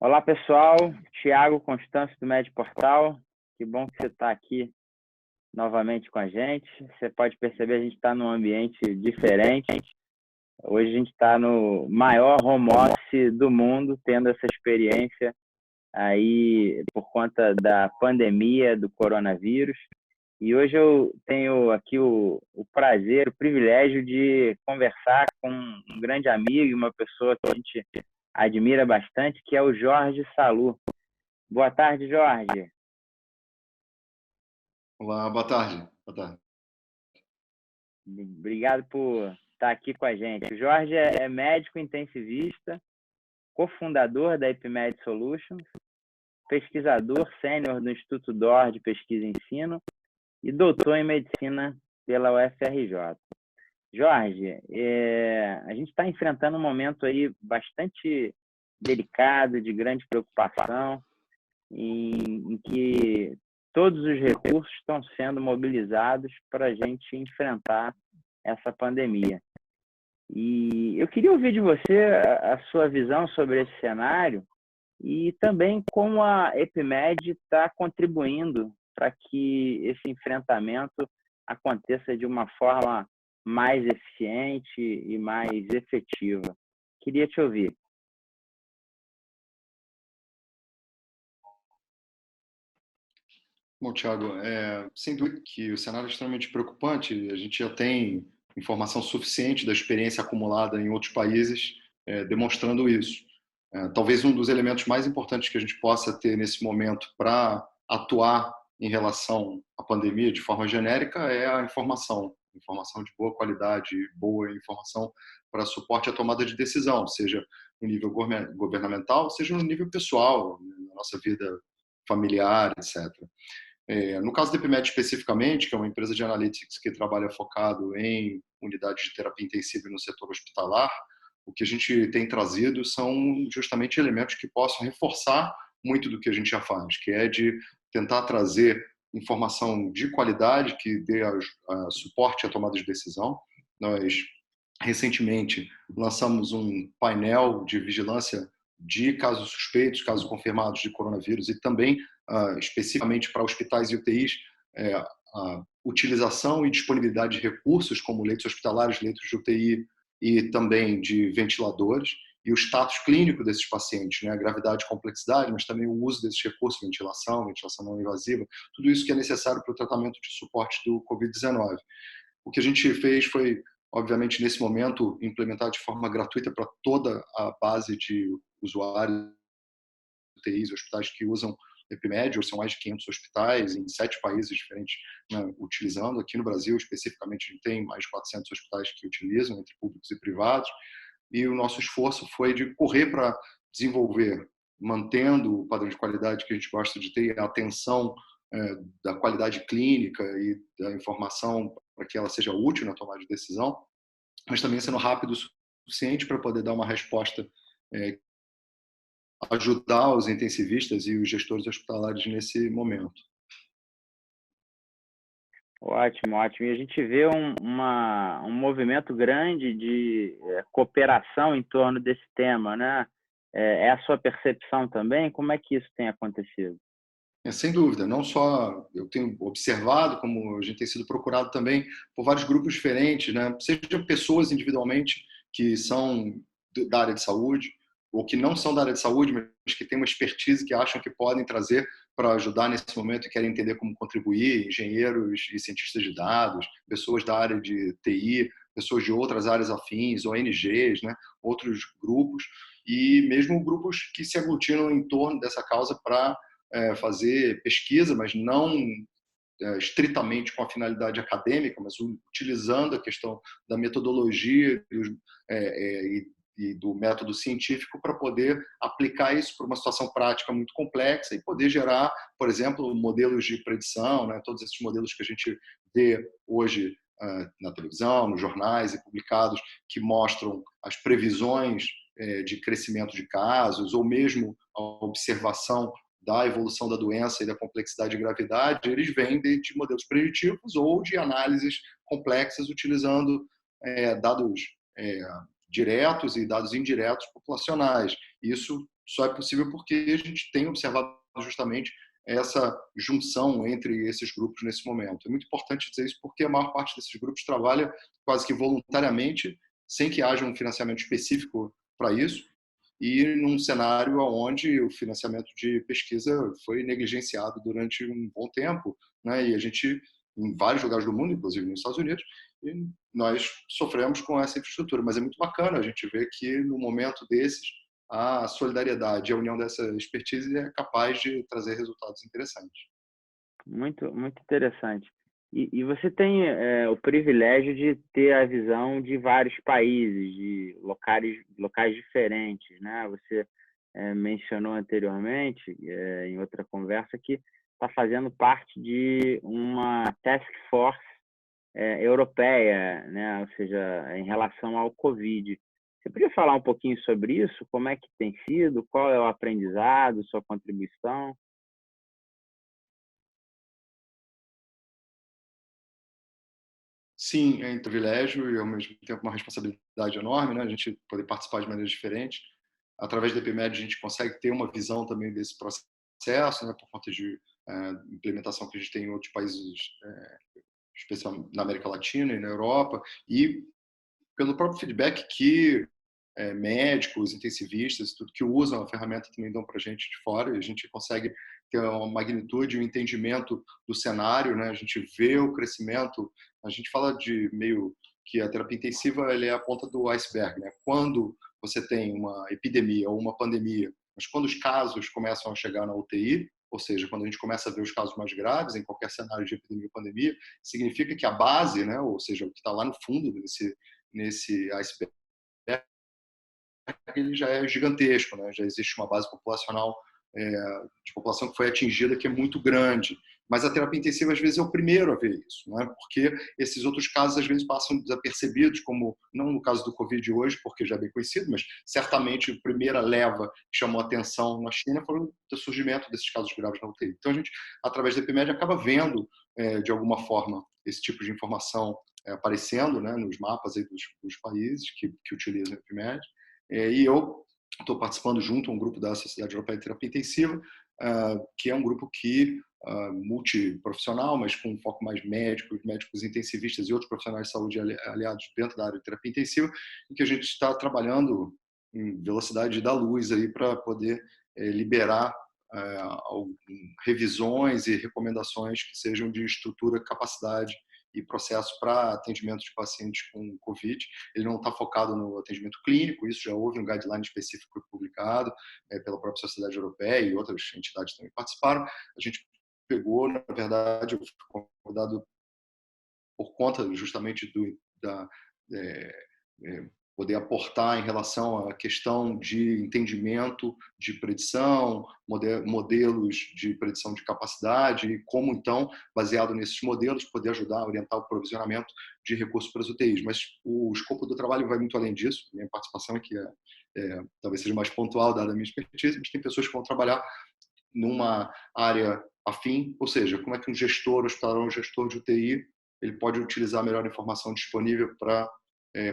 Olá, pessoal. Tiago Constâncio, do Med Portal. Que bom que você está aqui novamente com a gente. Você pode perceber, a gente está num ambiente diferente. Hoje a gente está no maior home office do mundo, tendo essa experiência aí por conta da pandemia do coronavírus. E hoje eu tenho aqui o prazer, o privilégio de conversar com um grande amigo e uma pessoa que a gente admira bastante, que é o Jorge Salu. Boa tarde, Jorge. Olá, boa tarde. Boa tarde. Obrigado por estar aqui com a gente. O Jorge é médico intensivista, cofundador da EpiMed Solutions, pesquisador sênior do Instituto DOR de Pesquisa e Ensino e doutor em medicina pela UFRJ. Jorge, a gente está enfrentando um momento aí bastante delicado, de grande preocupação, em que todos os recursos estão sendo mobilizados para a gente enfrentar essa pandemia. E eu queria ouvir de você a sua visão sobre esse cenário e também como a EpiMed está contribuindo para que esse enfrentamento aconteça de uma forma mais eficiente e mais efetiva. Queria te ouvir. Bom, Thiago, sem dúvida que o cenário é extremamente preocupante. A gente já tem informação suficiente da experiência acumulada em outros países demonstrando isso. Talvez um dos elementos mais importantes que a gente possa ter nesse momento para atuar em relação à pandemia de forma genérica é a informação de boa qualidade, boa informação para suporte à tomada de decisão, seja no nível governamental, seja no nível pessoal, na nossa vida familiar, etc. No caso da EpiMed especificamente, que é uma empresa de analytics que trabalha focado em unidades de terapia intensiva no setor hospitalar, o que a gente tem trazido são justamente elementos que possam reforçar muito do que a gente já faz, que é de tentar trazer informação de qualidade que dê suporte à tomada de decisão. Nós, recentemente, lançamos um painel de vigilância de casos suspeitos, casos confirmados de coronavírus e também especificamente para hospitais e UTIs, a utilização e disponibilidade de recursos como leitos hospitalares, leitos de UTI e também de ventiladores e o status clínico desses pacientes, né? A gravidade e complexidade, mas também o uso desses recursos, ventilação não invasiva, tudo isso que é necessário para o tratamento de suporte do Covid-19. O que a gente fez foi, obviamente, nesse momento, implementar de forma gratuita para toda a base de usuários, UTIs e hospitais que usam EpiMed. Hoje são mais de 500 hospitais em 7 países diferentes, né, utilizando. Aqui no Brasil, especificamente, a gente tem mais de 400 hospitais que utilizam, entre públicos e privados. E o nosso esforço foi de correr para desenvolver, mantendo o padrão de qualidade que a gente gosta de ter, a atenção da qualidade clínica e da informação para que ela seja útil na tomada de decisão, mas também sendo rápido o suficiente para poder dar uma resposta, ajudar os intensivistas e os gestores hospitalares nesse momento. Ótimo, ótimo. E a gente vê um movimento grande de cooperação em torno desse tema, né? É a sua percepção também? Como é que isso tem acontecido? Sem dúvida, não só eu tenho observado, como a gente tem sido procurado também por vários grupos diferentes, né? Seja pessoas individualmente que são da área de saúde, ou que não são da área de saúde, mas que têm uma expertise que acham que podem trazer para ajudar nesse momento e querem entender como contribuir, engenheiros e cientistas de dados, pessoas da área de TI, pessoas de outras áreas afins, ONGs, né? Outros grupos, e mesmo grupos que se aglutinam em torno dessa causa para fazer pesquisa, mas não estritamente com a finalidade acadêmica, mas utilizando a questão da metodologia e do método científico para poder aplicar isso para uma situação prática muito complexa e poder gerar, por exemplo, modelos de predição, né, todos esses modelos que a gente vê hoje na televisão, nos jornais e publicados, que mostram as previsões de crescimento de casos, ou mesmo a observação da evolução da doença e da complexidade e gravidade, eles vêm de modelos preditivos ou de análises complexas utilizando dados diretos e dados indiretos populacionais. Isso só é possível porque a gente tem observado justamente essa junção entre esses grupos nesse momento. É muito importante dizer isso porque a maior parte desses grupos trabalha quase que voluntariamente, sem que haja um financiamento específico para isso, e num cenário onde o financiamento de pesquisa foi negligenciado durante um bom tempo, né? E a gente, em vários lugares do mundo, inclusive nos Estados Unidos, e nós sofremos com essa infraestrutura. Mas é muito bacana a gente ver que, no momento desses, a solidariedade, a união dessa expertise é capaz de trazer resultados interessantes. Muito, muito interessante. E você tem o privilégio de ter a visão de vários países, de locais diferentes, né? Você mencionou anteriormente, em outra conversa, que está fazendo parte de uma task force europeia, né? Ou seja, em relação ao Covid. Você podia falar um pouquinho sobre isso? Como é que tem sido? Qual é o aprendizado, sua contribuição? Sim, é um privilégio e, ao mesmo tempo, uma responsabilidade enorme, né? A gente poder participar de maneiras diferentes. Através da EPIMED, a gente consegue ter uma visão também desse processo, né? Por conta de implementação que a gente tem em outros países, especialmente na América Latina e na Europa, e pelo próprio feedback que médicos, intensivistas, tudo que usam a ferramenta também dão para a gente de fora, e a gente consegue ter uma magnitude, um entendimento do cenário, né? A gente vê o crescimento, a gente fala de meio que a terapia intensiva ele é a ponta do iceberg, né? Quando você tem uma epidemia ou uma pandemia, mas quando os casos começam a chegar na UTI, ou seja, quando a gente começa a ver os casos mais graves em qualquer cenário de epidemia ou pandemia, significa que a base, né, ou seja, o que está lá no fundo nesse iceberg, ele já é gigantesco, né? Já existe uma base populacional de população que foi atingida que é muito grande. Mas a terapia intensiva, às vezes, é o primeiro a ver isso, né? Porque esses outros casos, às vezes, passam desapercebidos, como, não no caso do Covid hoje, porque já é bem conhecido, mas certamente a primeira leva que chamou atenção na China foi o surgimento desses casos graves na UTI. Então, a gente, através da EPIMED, acaba vendo, de alguma forma, esse tipo de informação aparecendo, né, nos mapas aí dos países que utilizam a EPIMED. E eu estou participando junto a um grupo da Sociedade Europeia de Terapia Intensiva, que é um grupo que multiprofissional, mas com um foco mais médicos intensivistas e outros profissionais de saúde aliados dentro da área de terapia intensiva, em que a gente está trabalhando em velocidade da luz aí para poder liberar revisões e recomendações que sejam de estrutura, capacidade e processo para atendimento de pacientes com COVID. Ele não está focado no atendimento clínico, isso já houve um guideline específico publicado pela própria Sociedade Europeia e outras entidades também participaram. A gente pegou, na verdade, eu fui convidado por conta justamente da poder aportar em relação à questão de entendimento, de predição, modelos de predição de capacidade e como, então, baseado nesses modelos, poder ajudar a orientar o provisionamento de recursos para as UTIs. Mas o escopo do trabalho vai muito além disso. Minha participação aqui talvez seja mais pontual, dada a minha expertise, mas tem pessoas que vão trabalhar numa área afim, ou seja, como é que um gestor hospitalar, um gestor de UTI, ele pode utilizar a melhor informação disponível para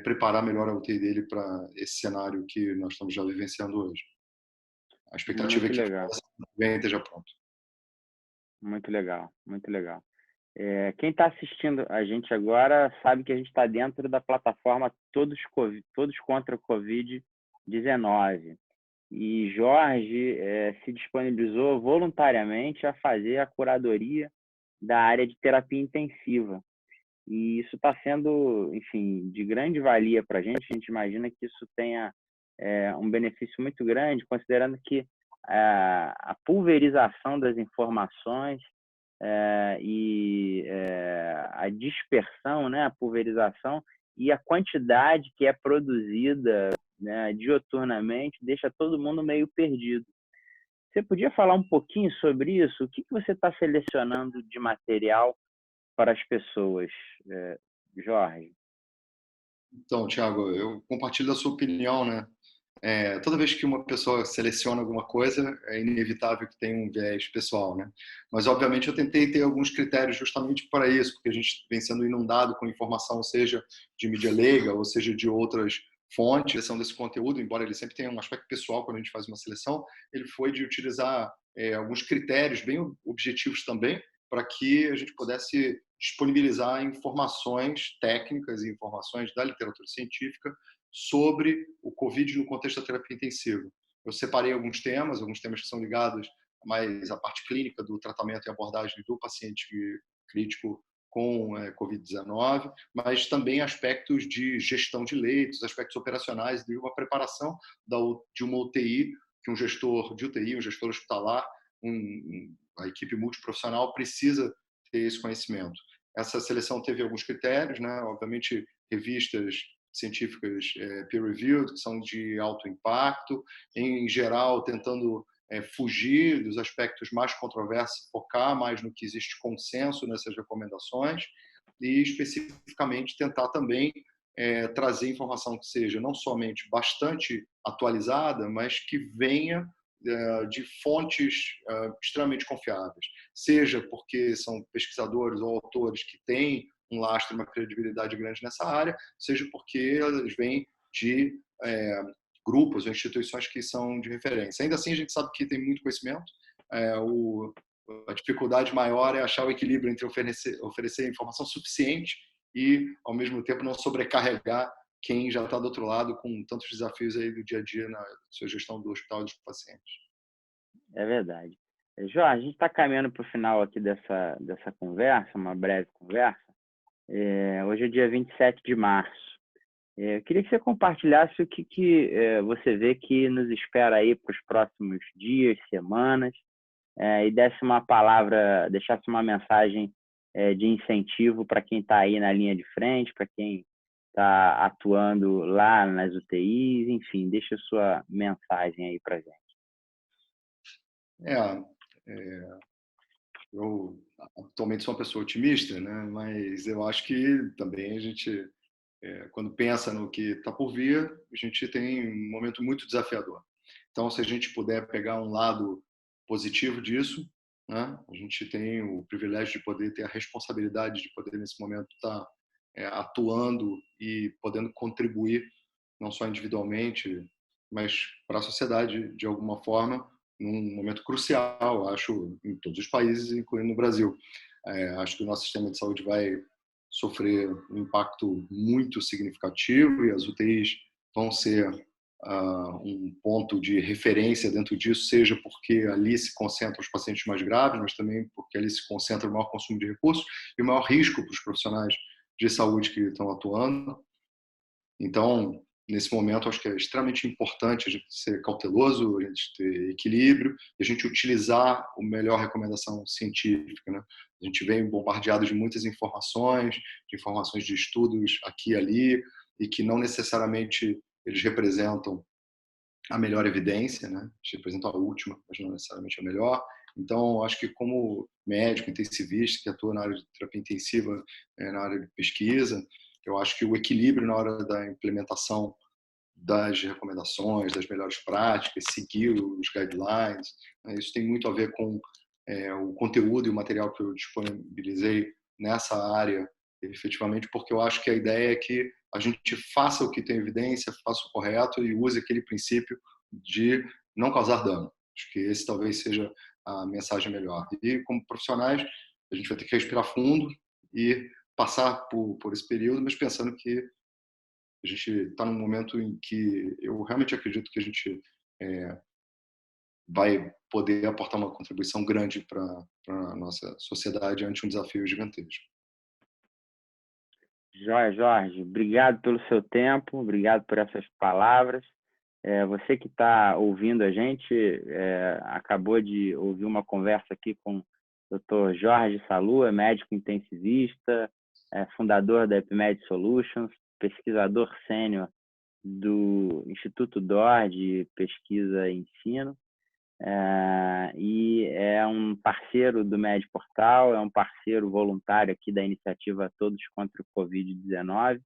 preparar melhor a UTI dele para esse cenário que nós estamos já vivenciando hoje. A expectativa é Muito que legal, bem esteja pronto. muito legal, muito legal. Quem está assistindo a gente agora sabe que a gente está dentro da plataforma Todos contra o Covid-19. E Jorge se disponibilizou voluntariamente a fazer a curadoria da área de terapia intensiva. E isso está sendo, enfim, de grande valia para a gente. A gente imagina que isso tenha um benefício muito grande, considerando que a pulverização das informações a dispersão, né, a pulverização e a quantidade que é produzida, né, dioturnamente deixa todo mundo meio perdido. Você podia falar um pouquinho sobre isso? O que você está selecionando de material para as pessoas, Jorge? Então, Thiago, eu compartilho da sua opinião, né? Toda vez que uma pessoa seleciona alguma coisa, é inevitável que tenha um viés pessoal, né? Mas, obviamente, eu tentei ter alguns critérios justamente para isso, porque a gente vem sendo inundado com informação, seja de mídia leiga, ou seja de outras fonte, seleção desse conteúdo, embora ele sempre tenha um aspecto pessoal quando a gente faz uma seleção, ele foi de utilizar alguns critérios bem objetivos também, para que a gente pudesse disponibilizar informações técnicas e informações da literatura científica sobre o COVID no contexto da terapia intensiva. Eu separei alguns temas que são ligados mais à parte clínica do tratamento e abordagem do paciente crítico com COVID-19, mas também aspectos de gestão de leitos, aspectos operacionais de uma preparação de uma UTI, que um gestor de UTI, um gestor hospitalar, a equipe multiprofissional precisa ter esse conhecimento. Essa seleção teve alguns critérios, né? Obviamente, revistas científicas peer-reviewed, que são de alto impacto, em geral, tentando fugir dos aspectos mais controversos, focar mais no que existe consenso nessas recomendações e, especificamente, tentar também trazer informação que seja não somente bastante atualizada, mas que venha de fontes extremamente confiáveis, seja porque são pesquisadores ou autores que têm um lastro, uma credibilidade grande nessa área, seja porque elas vêm de grupos ou instituições que são de referência. Ainda assim, a gente sabe que tem muito conhecimento. A dificuldade maior é achar o equilíbrio entre oferecer informação suficiente e, ao mesmo tempo, não sobrecarregar quem já está do outro lado com tantos desafios aí do dia a dia na sua gestão do hospital e dos pacientes. É verdade. Jorge, a gente está caminhando para o final aqui dessa conversa, uma breve conversa. Hoje é dia 27 de março. Eu queria que você compartilhasse o que você vê que nos espera aí para os próximos dias, semanas, e desse uma palavra, deixasse uma mensagem de incentivo para quem está aí na linha de frente, para quem está atuando lá nas UTIs, enfim, deixa a sua mensagem aí para a gente. Eu atualmente sou uma pessoa otimista, né? Mas eu acho que também a gente, quando pensa no que está por vir, a gente tem um momento muito desafiador. Então, se a gente puder pegar um lado positivo disso, né? A gente tem o privilégio de poder ter a responsabilidade de poder, nesse momento, estar atuando e podendo contribuir, não só individualmente, mas para a sociedade de alguma forma, num momento crucial, acho, em todos os países, incluindo o Brasil. Acho que o nosso sistema de saúde vai sofrer um impacto muito significativo e as UTIs vão ser um ponto de referência dentro disso, seja porque ali se concentram os pacientes mais graves, mas também porque ali se concentra o maior consumo de recursos e o maior risco para os profissionais de saúde que estão atuando. Então, nesse momento, acho que é extremamente importante a gente ser cauteloso, a gente ter equilíbrio e a gente utilizar a melhor recomendação científica, né? A gente vem bombardeado de muitas informações, de informações de estudos aqui e ali, e que não necessariamente eles representam a melhor evidência, né? Eles representam a última, mas não necessariamente a melhor. Então, acho que como médico intensivista que atua na área de terapia intensiva, na área de pesquisa, eu acho que o equilíbrio na hora da implementação das recomendações, das melhores práticas, seguir os guidelines, né? Isso tem muito a ver com o conteúdo e o material que eu disponibilizei nessa área, efetivamente, porque eu acho que a ideia é que a gente faça o que tem evidência, faça o correto e use aquele princípio de não causar dano. Acho que esse talvez seja a mensagem melhor. E como profissionais, a gente vai ter que respirar fundo e passar por esse período, mas pensando que a gente está num momento em que eu realmente acredito que a gente vai poder aportar uma contribuição grande para a nossa sociedade ante um desafio gigantesco. Joia, Jorge, obrigado pelo seu tempo, obrigado por essas palavras. Você que está ouvindo a gente, acabou de ouvir uma conversa aqui com o Dr. Jorge Salua, médico intensivista, fundador da Epimed Solutions, pesquisador sênior do Instituto DOR de Pesquisa e Ensino, e é um parceiro do MedPortal, é um parceiro voluntário aqui da iniciativa Todos contra o Covid-19.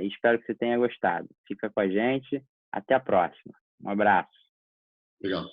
Espero que você tenha gostado. Fica com a gente. Até a próxima. Um abraço. Obrigado.